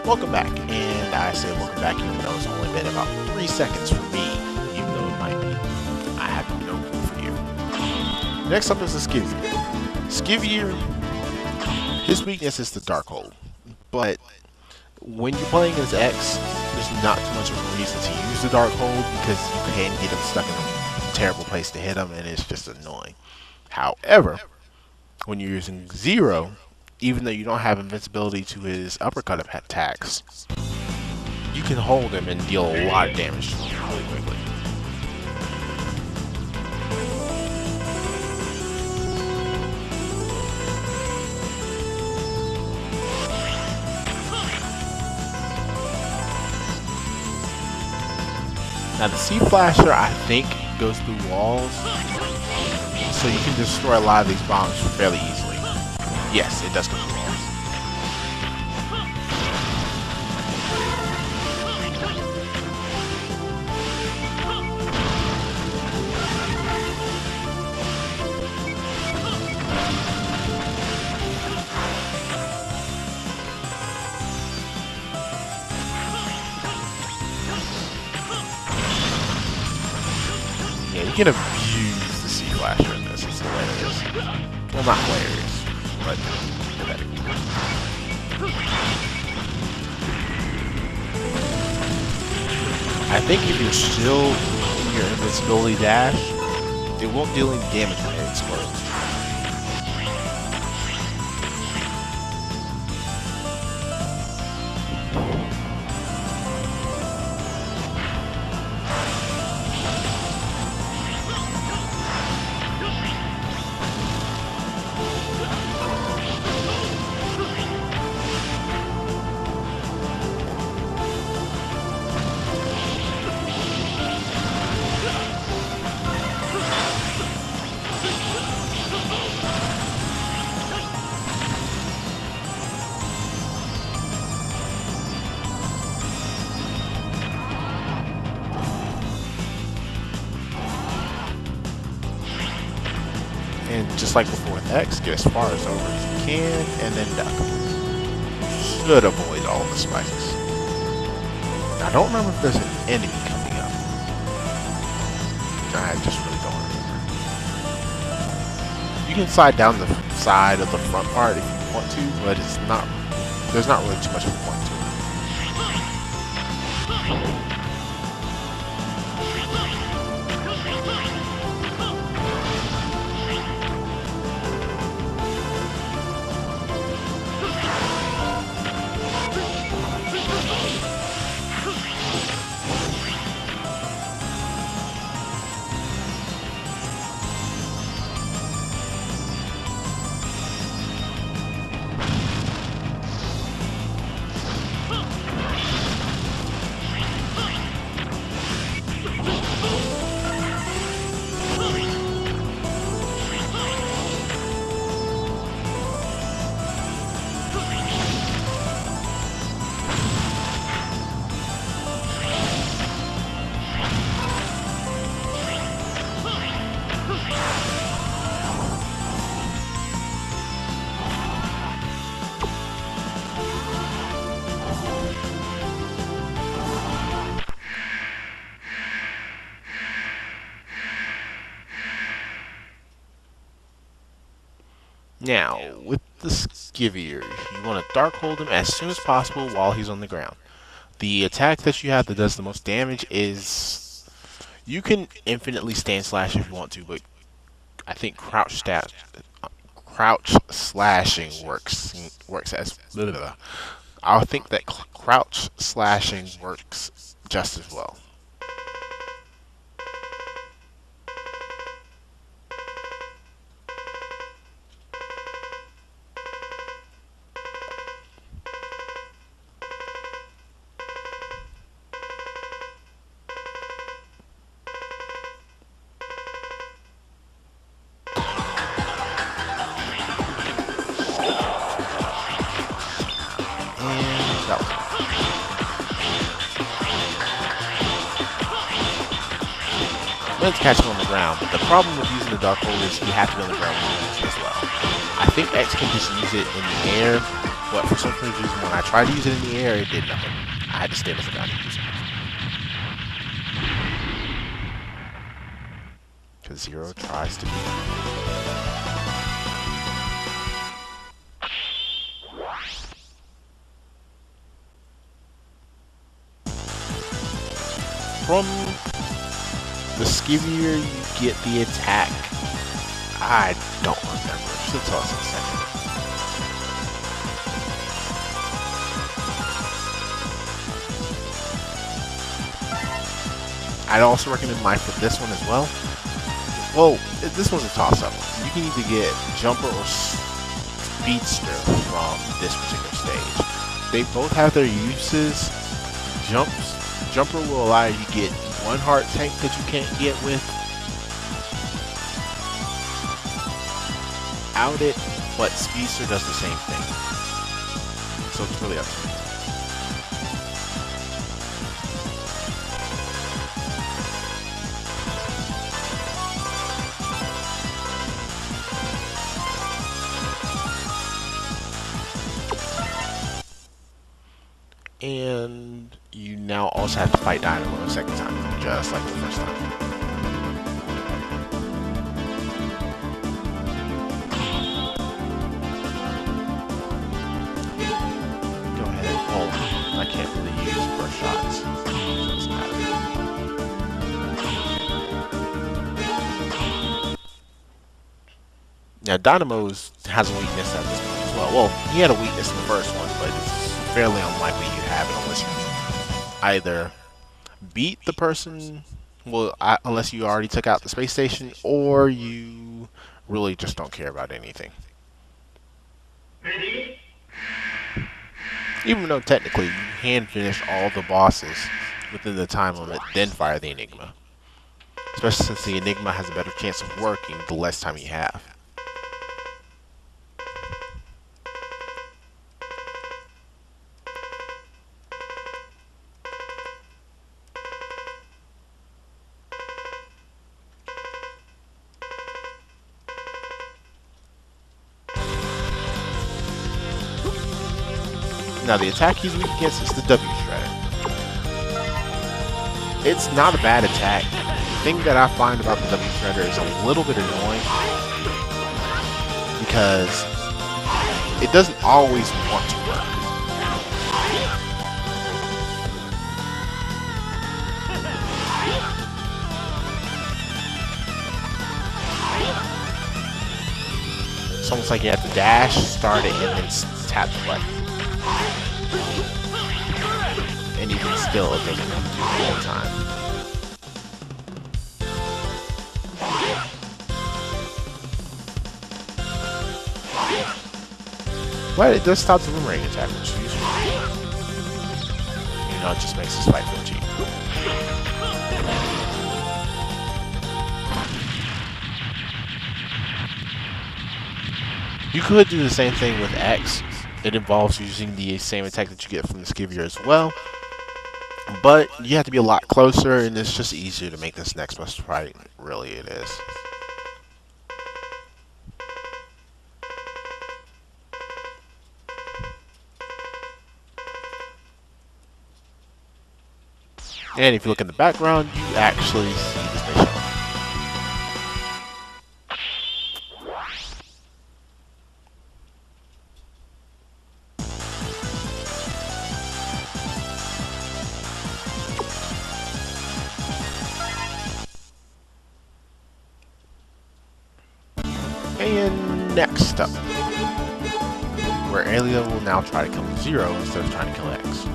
Welcome back, and I say welcome back even though it's only been about 3 seconds for me, even though it might be. I have no clue for you. Next up is the Skivier. Skivier, his weakness is the Darkhold, but when you're playing as X, there's not too much of a reason to use the Darkhold because you can get him stuck in a terrible place to hit him, and it's just annoying. However, when you're using Zero, even though you don't have invincibility to his uppercut attacks, you can hold him and deal a lot of damage to him really quickly. Now the C Flasher, I think, goes through walls, so you can destroy a lot of these bombs fairly easily. Yes, it does go through walls. Yeah, you can abuse the C Flasher in this. It's hilarious. Well, not hilarious, but pathetic. I think if you're still in your invincibility dash, it won't deal any damage when it explodes. And just like before with X, get as far as over as you can, and then duck. Should avoid all the spikes. I don't remember if there's an enemy coming up. I just really don't remember. You can slide down the side of the front part if you want to, but it's not. There's not really too much of a point to it. Now, with the Skivier, you want to Darkhold him as soon as possible while he's on the ground. The attack that you have that does the most damage is... You can infinitely stand slash if you want to, but I think crouch slashing works as... I think that crouch slashing works just as well. Let's catch him on the ground, but the problem with using the Darkhold is you have to be on the ground as well. I think X can just use it in the air, But for some reason, when I tried to use it in the air, it did nothing. I had to stay with the ground to use it. Because Zero tries to be. From the Skivier, you get the attack. I don't remember. She'll tell us in a second. I'd also recommend mine for this one as well. Well, this one's a toss-up. You can either get Jumper or Speedster from this particular stage. They both have their uses. Jumper will allow you to get one heart tank that you can't get without it, but Speedster does the same thing. So it's really up to you. And you now also have to fight Dynamo a second time, just like the first time. Go ahead. Oh, I can't really use burst shots. So it doesn't matter. Now, Dynamo has a weakness at this point as well. Well, he had a weakness in the first one, but it's fairly unlikely you have it unless you either beat the person, well, unless you already took out the space station, or you really just don't care about anything. Even though technically you can finish all the bosses within the time limit, then fire the Enigma. Especially since the Enigma has a better chance of working the less time you have. Now the attack he's weak against is the W Shredder. It's not a bad attack. The thing that I find about the W Shredder is a little bit annoying because it doesn't always want to work. It's almost like you have to dash, start it, and then tap the button. And even still, it doesn't do it all the time. But it does stop the boomerang attack, which is useful. You know, it just makes this fight feel cheap. You could do the same thing with X. It involves using the same attack that you get from the Skivier as well. But you have to be a lot closer, and it's just easier to make this next boss fight. Really, it is. And if you look in the background, you actually see the station. And next up, where Alia will now try to kill Zero instead of trying to kill X.